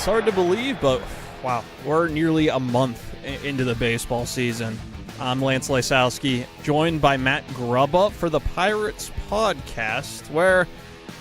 It's hard to believe, but wow, we're nearly a month into the baseball season. I'm Lance Lysowski, joined by Matt Grubba for the Pirates podcast, where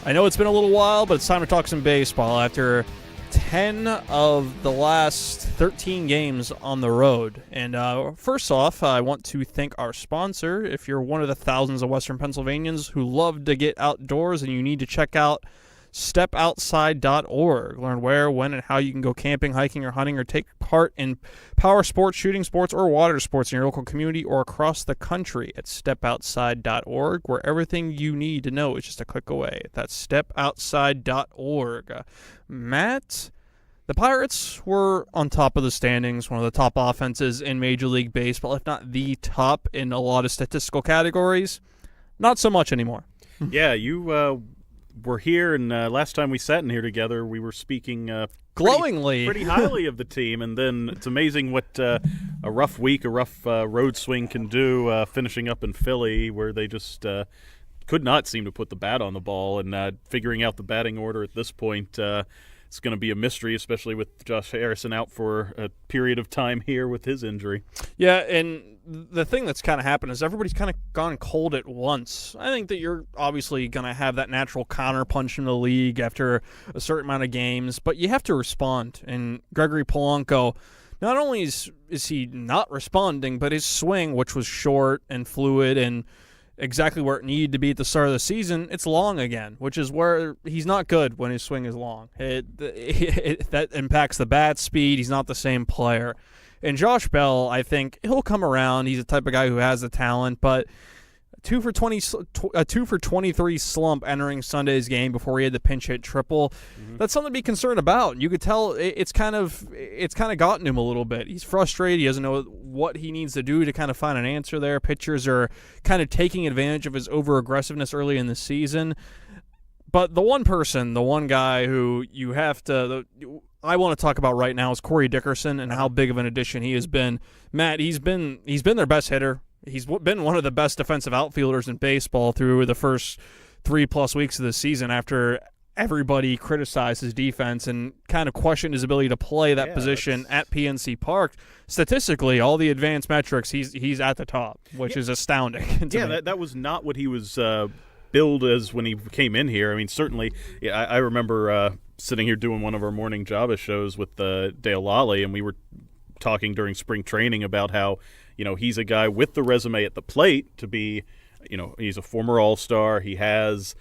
I know it's been a little while, but it's time to talk some baseball after 10 of the last 13 games on the road. And first off, I want to thank our sponsor. If you're one of the thousands of Western Pennsylvanians who love to get outdoors and you need to check out stepoutside.org. Learn where, when, and how you can go camping, hiking, or hunting, or take part in power sports, shooting sports, or water sports in your local community or across the country at stepoutside.org, where everything you need to know is just a click away. That's stepoutside.org. Matt, the Pirates were on top of the standings, one of the top offenses in Major League Baseball, if not the top in a lot of statistical categories. Not so much anymore. Yeah, you were here, and last time we sat in here together, we were speaking glowingly, pretty highly of the team. And then it's amazing what a rough week, a rough road swing can do. Finishing up in Philly, where they just could not seem to put the bat on the ball, and figuring out the batting order at this point. It's going to be a mystery, especially with Josh Harrison out for a period of time here with his injury. Yeah, and the thing that's kind of happened is everybody's kind of gone cold at once. I think that you're obviously going to have that natural counterpunch in the league after a certain amount of games, but you have to respond. And Gregory Polanco, not only is he not responding, but his swing, which was short and fluid and exactly where it needed to be at the start of the season, it's long again, which is where he's not good when his swing is long. That impacts the bat speed. He's not the same player. And Josh Bell, I think he'll come around. He's the type of guy who has the talent, but a 2 for 23 slump entering Sunday's game before he had the pinch hit triple. Mm-hmm. That's something to be concerned about. You could tell it's kind of gotten him a little bit. He's frustrated. He doesn't know what he needs to do to kind of find an answer there. Pitchers are kind of taking advantage of his over-aggressiveness early in the season. But the one guy who you have to I want to talk about right now is Corey Dickerson and how big of an addition he has been. Matt, he's been their best hitter. He's been one of the best defensive outfielders in baseball through the first 3+ weeks of the season after everybody criticized his defense and kind of questioned his ability to play that position at PNC Park. Statistically, all the advanced metrics, he's at the top, which is astounding. That was not what he was billed as when he came in here. I mean, certainly, I remember sitting here doing one of our morning Java shows with Dale Lally, and we were talking during spring training about how, he's a guy with the resume at the plate to be, he's a former All-Star. He has,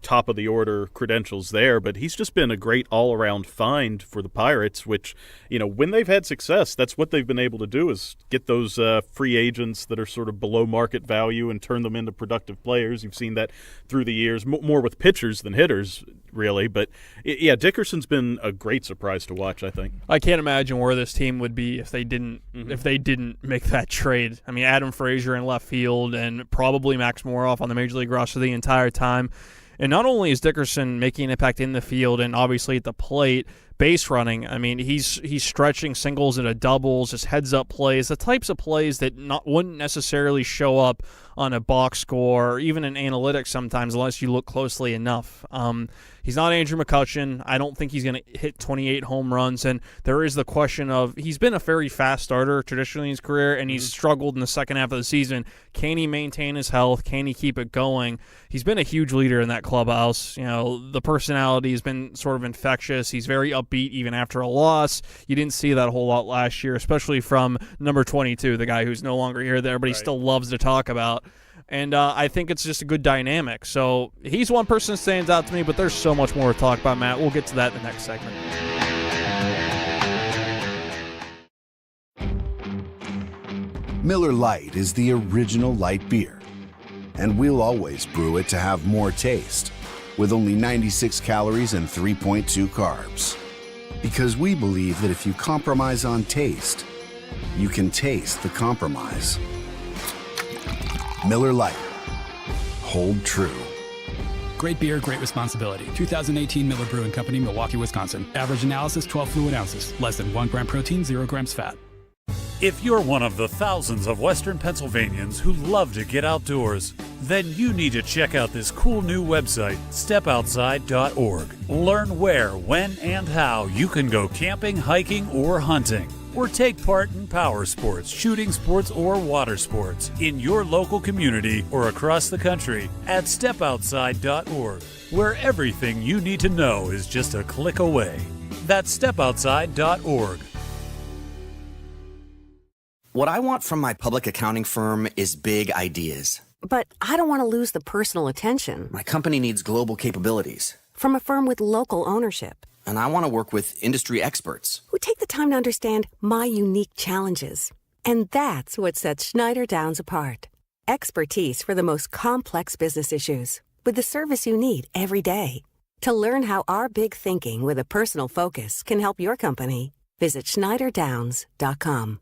top of the order credentials there, but he's just been a great all-around find for the Pirates, which, when they've had success, that's what they've been able to do is get those free agents that are sort of below market value and turn them into productive players. You've seen that through the years, more with pitchers than hitters, really. But, Dickerson's been a great surprise to watch, I think. I can't imagine where this team would be if they didn't make that trade. I mean, Adam Frazier in left field and probably Max Moroff on the Major League roster the entire time. And not only is Dickerson making an impact in the field and obviously at the plate, base running, I mean, he's stretching singles into doubles, just heads-up plays, the types of plays that wouldn't necessarily show up on a box score or even in analytics sometimes unless you look closely enough. He's not Andrew McCutchen. I don't think he's going to hit 28 home runs, and there is the question of he's been a very fast starter traditionally in his career, and he's struggled in the second half of the season. Can he maintain his health? Can he keep it going? He's been a huge leader in that clubhouse. The personality has been sort of infectious. He's very upbeat even after a loss. You didn't see that a whole lot last year, especially from number 22, the guy who's no longer here that everybody still loves to talk about. And I think it's just a good dynamic. So he's one person that stands out to me, but there's so much more to talk about, Matt. We'll get to that in the next segment. Miller Lite is the original light beer, and we'll always brew it to have more taste, with only 96 calories and 3.2 carbs. Because we believe that if you compromise on taste, you can taste the compromise. Miller Lite. Hold true. Great beer, great responsibility. 2018 Miller Brewing Company, Milwaukee, Wisconsin. Average analysis, 12 fluid ounces. Less than 1 gram protein, 0 grams fat. If you're one of the thousands of Western Pennsylvanians who love to get outdoors, Then you need to check out this cool new website, stepoutside.org. Learn where, when, and how you can go camping, hiking, or hunting. Or take part in power sports, shooting sports, or water sports in your local community or across the country at stepoutside.org, where everything you need to know is just a click away. That's stepoutside.org. What I want from my public accounting firm is big ideas. But I don't want to lose the personal attention. My company needs global capabilities. From a firm with local ownership. And I want to work with industry experts. Who take the time to understand my unique challenges. And that's what sets Schneider Downs apart. Expertise for the most complex business issues. With the service you need every day. To learn how our big thinking with a personal focus can help your company, visit schneiderdowns.com.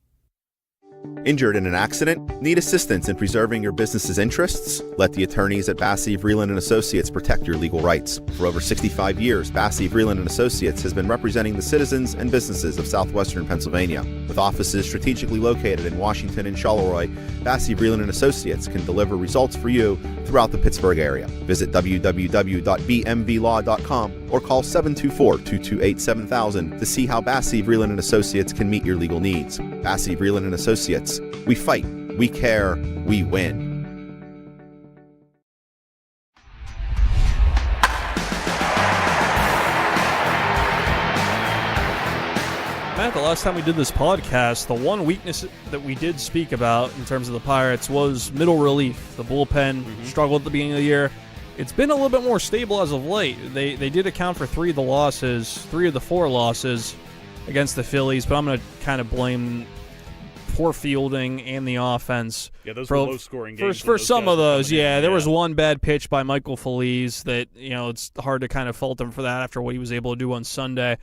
Injured in an accident? Need assistance in preserving your business's interests? Let the attorneys at Bassey, Vreeland & Associates protect your legal rights. For over 65 years, Bassey, Vreeland & Associates has been representing the citizens and businesses of southwestern Pennsylvania. With offices strategically located in Washington and Charleroi, Bassey, Vreeland & Associates can deliver results for you throughout the Pittsburgh area. Visit www.bmvlaw.com or call 724-228-7000 to see how Bassey, Vreeland & Associates can meet your legal needs. Bassey, Vreeland & Associates. We fight, we care, we win. Matt, the last time we did this podcast, the one weakness that we did speak about in terms of the Pirates was middle relief. The bullpen struggled at the beginning of the year. It's been a little bit more stable as of late. They did account for three of the four losses against the Phillies, but I'm going to kind of blame poor fielding and the offense. Yeah, those were low-scoring games. For some of those, there was one bad pitch by Michael Feliz that, it's hard to kind of fault him for that after what he was able to do on Sunday.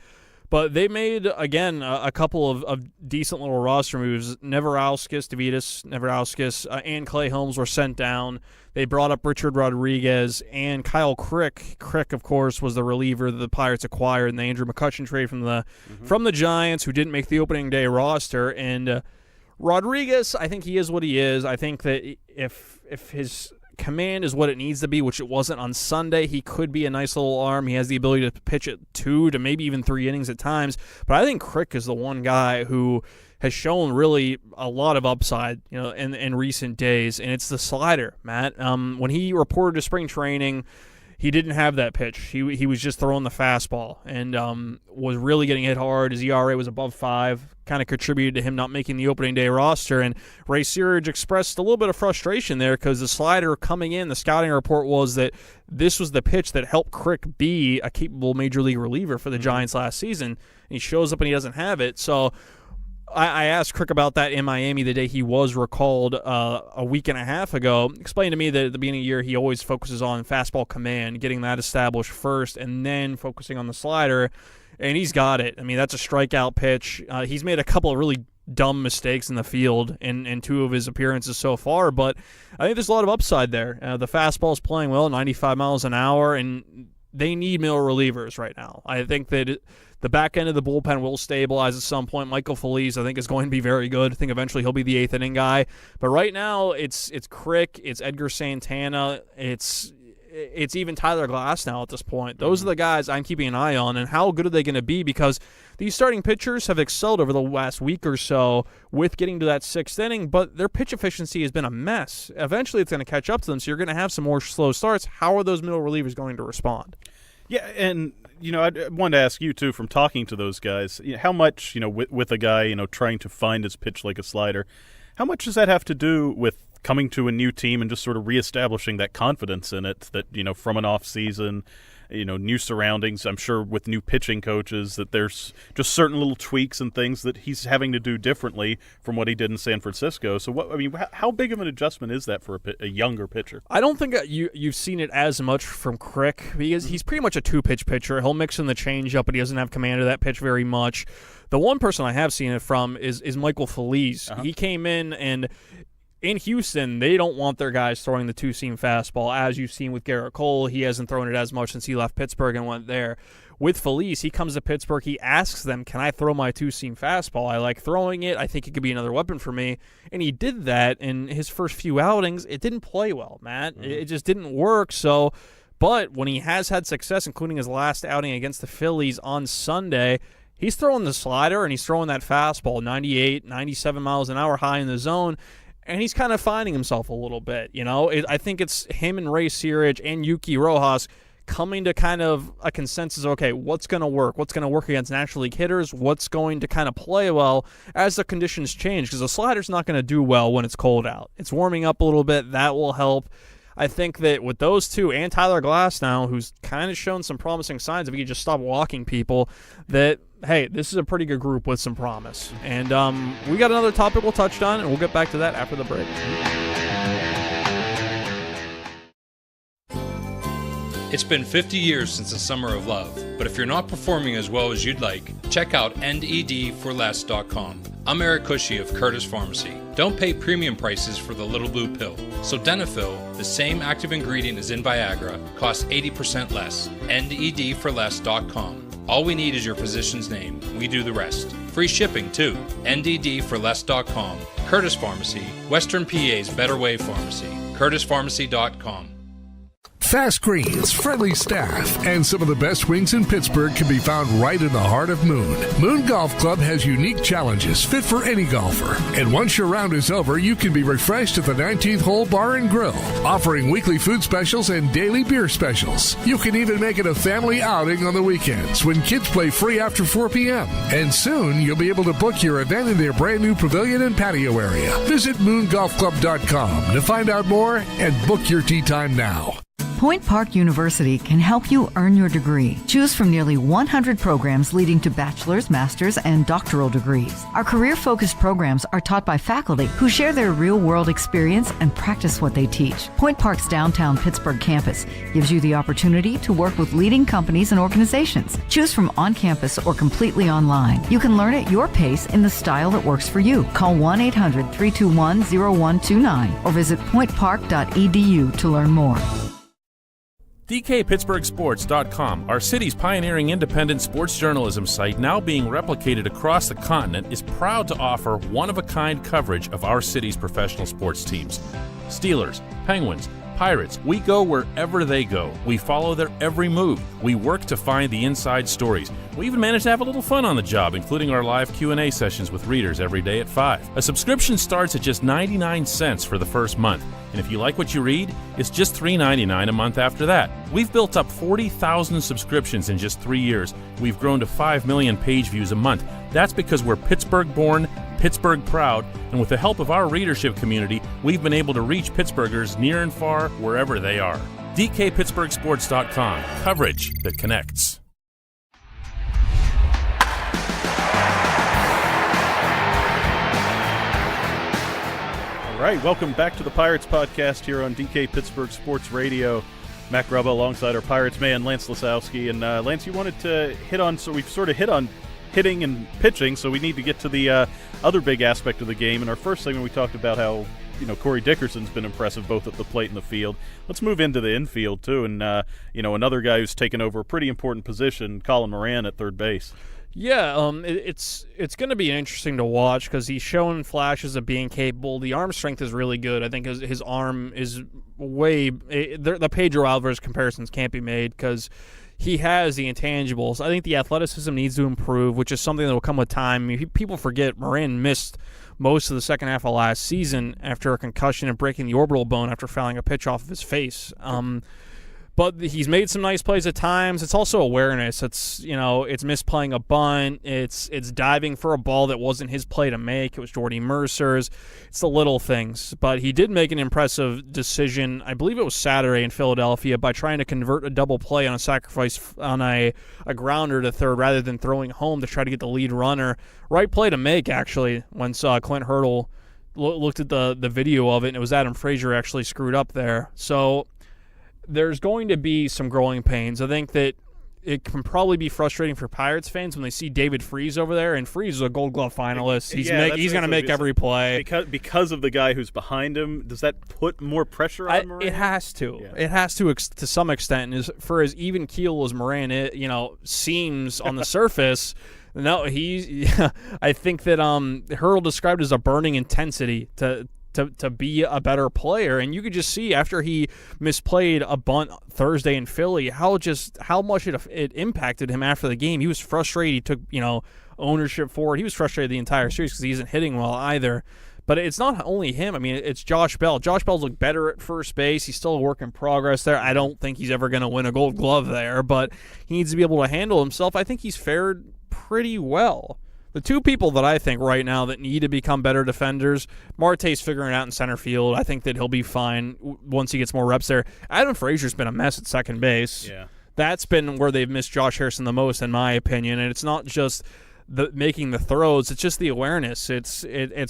But they made, again, a couple of decent little roster moves. Neverauskas, and Clay Holmes were sent down. They brought up Richard Rodriguez and Kyle Crick. Crick, of course, was the reliever that the Pirates acquired in the Andrew McCutchen trade from the Giants, who didn't make the opening day roster. And Rodriguez, I think he is what he is. I think that if his command is what it needs to be, which it wasn't on Sunday, he could be a nice little arm. He has the ability to pitch at 2 to maybe even 3 innings at times. But I think Crick is the one guy who has shown really a lot of upside, in recent days, and it's the slider, Matt. When he reported to spring training, he didn't have that pitch. He was just throwing the fastball and was really getting hit hard. His ERA was above 5, kind of contributed to him not making the opening day roster. And Ray Searage expressed a little bit of frustration there because the slider coming in, the scouting report was that this was the pitch that helped Crick be a capable major league reliever for the Giants last season. And he shows up and he doesn't have it. So I asked Crick about that in Miami the day he was recalled a week and a half ago. Explained to me that at the beginning of the year he always focuses on fastball command, getting that established first, and then focusing on the slider, and he's got it. I mean, that's a strikeout pitch. He's made a couple of really dumb mistakes in the field in 2 of his appearances so far, but I think there's a lot of upside there. The fastball's playing well, 95 miles an hour, and they need middle relievers right now. I think that the back end of the bullpen will stabilize at some point. Michael Feliz, I think, is going to be very good. I think eventually he'll be the 8th inning guy. But right now, it's Crick, it's Edgar Santana, it's even Tyler Glass now at this point. Those are the guys I'm keeping an eye on, and how good are they going to be? Because these starting pitchers have excelled over the last week or so with getting to that 6th inning, but their pitch efficiency has been a mess. Eventually, it's going to catch up to them, so you're going to have some more slow starts. How are those middle relievers going to respond? Yeah, and I wanted to ask you too, from talking to those guys, how much with a guy trying to find his pitch like a slider, how much does that have to do with coming to a new team and just sort of reestablishing that confidence in it? That from an off season, new surroundings. I'm sure with new pitching coaches that there's just certain little tweaks and things that he's having to do differently from what he did in San Francisco. So how big of an adjustment is that for a younger pitcher? I don't think you've seen it as much from Crick because he's pretty much a 2-pitch pitcher. He'll mix in the changeup, but he doesn't have command of that pitch very much. The one person I have seen it from is Michael Feliz. He came in and in Houston, they don't want their guys throwing the two-seam fastball, as you've seen with Garrett Cole. He hasn't thrown it as much since he left Pittsburgh and went there. With Felice, he comes to Pittsburgh. He asks them, can I throw my two-seam fastball? I like throwing it. I think it could be another weapon for me. And he did that in his first few outings. It didn't play well, Matt. It just didn't work. But when he has had success, including his last outing against the Phillies on Sunday, he's throwing the slider and he's throwing that fastball, 98, 97 miles an hour high in the zone. And he's kind of finding himself a little bit. I think it's him and Ray Searage and Yuki Rojas coming to kind of a consensus, okay, what's going to work? What's going to work against National League hitters? What's going to kind of play well as the conditions change? Because the slider's not going to do well when it's cold out. It's warming up a little bit. That will help. I think that with those two and Tyler Glass now, who's kind of shown some promising signs if he could just stop walking people, that, hey, this is a pretty good group with some promise. And we got another topic we'll touch on, and we'll get back to that after the break. It's been 50 years since the Summer of Love, but if you're not performing as well as you'd like, check out NEDforless.com. I'm Eric Cushy of Curtis Pharmacy. Don't pay premium prices for the little blue pill. So Denafil, the same active ingredient as in Viagra, costs 80% less. NEDforless.com. All we need is your physician's name. We do the rest. Free shipping, too. NDDforless.com. Curtis Pharmacy, Western PA's Better Way Pharmacy. CurtisPharmacy.com. Fast greens, friendly staff, and some of the best wings in Pittsburgh can be found right in the heart of Moon. Moon Golf Club has unique challenges fit for any golfer. And once your round is over, you can be refreshed at the 19th Hole Bar and Grill, offering weekly food specials and daily beer specials. You can even make it a family outing on the weekends when kids play free after 4 p.m. And soon, you'll be able to book your event in their brand new pavilion and patio area. Visit moongolfclub.com to find out more and book your tee time now. Point Park University can help you earn your degree. Choose from nearly 100 programs leading to bachelor's, master's, and doctoral degrees. Our career-focused programs are taught by faculty who share their real-world experience and practice what they teach. Point Park's downtown Pittsburgh campus gives you the opportunity to work with leading companies and organizations. Choose from on-campus or completely online. You can learn at your pace in the style that works for you. Call 1-800-321-0129 or visit pointpark.edu to learn more. DKPittsburghSports.com, our city's pioneering independent sports journalism site now being replicated across the continent, is proud to offer one-of-a-kind coverage of our city's professional sports teams. Steelers, Penguins, Pirates, we go wherever they go. We follow their every move. We work to find the inside stories. We even manage to have a little fun on the job, including our live Q&A sessions with readers every day at 5. A subscription starts at just 99 cents for the first month. And if you like what you read, it's just $3.99 a month after that. We've built up 40,000 subscriptions in just 3 years. We've grown to 5 million page views a month. That's because we're Pittsburgh-born, Pittsburgh proud, and with the help of our readership community, we've been able to reach Pittsburghers near and far, wherever they are. DKPittsburghSports.com. Coverage that connects. All right, welcome back to the Pirates podcast here on DK Pittsburgh Sports Radio. Matt Grubba alongside our Pirates man, Lance Lysowski. And Lance, you wanted to hit on, so we've sort of hit on hitting and pitching, so we need to get to the other big aspect of the game. In our first segment, we talked about how Corey Dickerson's been impressive both at the plate and the field. Let's move into the infield too, and another guy who's taken over a pretty important position, Colin Moran at third base. Yeah, it's going to be interesting to watch because he's shown flashes of being capable. The arm strength is really good. I think his arm is the Pedro Alvarez comparisons can't be made because he has the intangibles. I think the athleticism needs to improve, which is something that will come with time. I mean, people forget Moran missed most of the second half of last season after a concussion and breaking the orbital bone after fouling a pitch off of his face. But he's made some nice plays at times. It's also awareness. It's it's misplaying a bunt. It's diving for a ball that wasn't his play to make. It was Jordy Mercer's. It's the little things. But he did make an impressive decision, I believe it was Saturday in Philadelphia, by trying to convert a double play on a sacrifice on a grounder to third rather than throwing home to try to get the lead runner. Right play to make, actually, when Clint Hurdle looked at the video of it, and it was Adam Frazier actually screwed up there. So there's going to be some growing pains. I think that it can probably be frustrating for Pirates fans when they see David Freese over there, and Freese is a Gold Glove finalist. He's going to make every play. Because of the guy who's behind him, does that put more pressure on Moran? It has to. Yeah. It has to some extent. For as even keel as Moran seems on the surface, no, I think that Hurl described it as a burning intensity to be a better player, and you could just see after he misplayed a bunt Thursday in Philly how much it impacted him after the game. He was frustrated. He took ownership for it. He was frustrated the entire series because he isn't hitting well either. But it's not only him. I mean, it's Josh Bell. Josh Bell's looked better at first base. He's still a work in progress there. I don't think he's ever going to win a Gold Glove there, but he needs to be able to handle himself. I think he's fared pretty well. The two people that I think right now that need to become better defenders, Marte's figuring it out in center field. I think that he'll be fine once he gets more reps there. Adam Frazier's been a mess at second base. Yeah. That's been where they've missed Josh Harrison the most, in my opinion. And it's not just making the throws; it's just the awareness. It's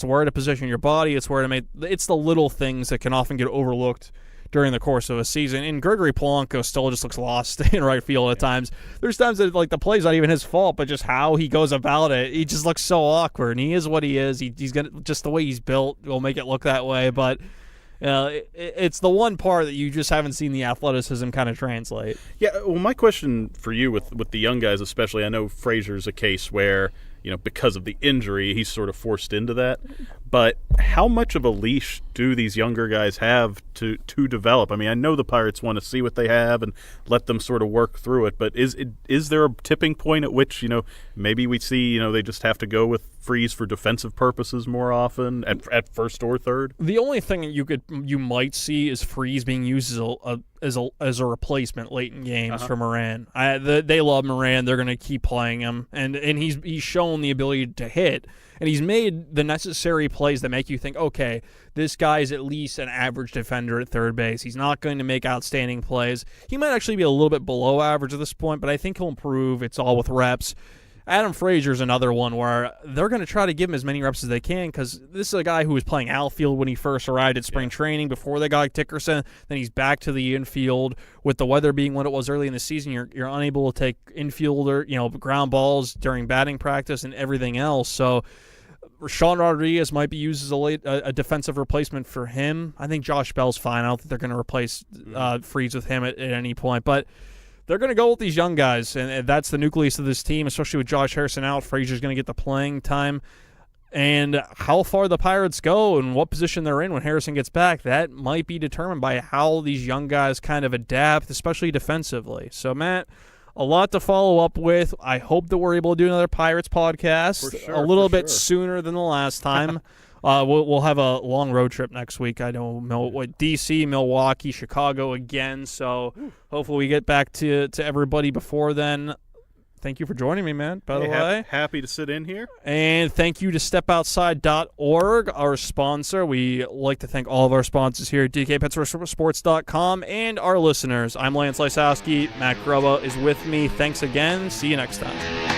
where to position your body. It's where to make. It's the little things that can often get overlooked during the course of a season. And Gregory Polanco still just looks lost in right field at times. There's times that the play's not even his fault, but just how he goes about it, he just looks so awkward. And he is what he is. He's gonna, just the way he's built will make it look that way. But it's the one part that you just haven't seen the athleticism kind of translate. Yeah. Well, my question for you with the young guys, especially, I know Frazier's a case where, because of the injury, he's sort of forced into that. But how much of a leash do these younger guys have to develop? I mean, I know the Pirates want to see what they have and let them sort of work through it. But is there a tipping point at which, maybe we see, they just have to go with Freese for defensive purposes more often at first or third? The only thing you might see is Freese being used as a replacement late in games for Moran. They love Moran. They're going to keep playing him, and he's shown the ability to hit, and he's made the necessary plays that make you think, okay, this guy is at least an average defender at third base. He's not going to make outstanding plays. He might actually be a little bit below average at this point, but I think he'll improve. It's all with reps. Adam Frazier's another one where they're going to try to give him as many reps as they can because this is a guy who was playing outfield when he first arrived at spring training before they got Dickerson. Then he's back to the infield. With the weather being what it was early in the season, you're unable to take infielder, ground balls during batting practice and everything else. So Rashawn Rodriguez might be used as a defensive replacement for him. I think Josh Bell's fine. I don't think they're going to replace Freese with him at any point. But they're going to go with these young guys, and that's the nucleus of this team, especially with Josh Harrison out. Frazier's going to get the playing time. And how far the Pirates go and what position they're in when Harrison gets back, that might be determined by how these young guys kind of adapt, especially defensively. So, Matt, a lot to follow up with. I hope that we're able to do another Pirates podcast a little bit sooner than the last time. We'll have a long road trip next week. I know D.C., Milwaukee, Chicago again. So hopefully we get back to everybody before then. Thank you for joining me, man, by the way. Happy to sit in here. And thank you to stepoutside.org, our sponsor. We like to thank all of our sponsors here at DKPittsburghSports.com and our listeners. I'm Lance Lysowski. Matt Grubba is with me. Thanks again. See you next time.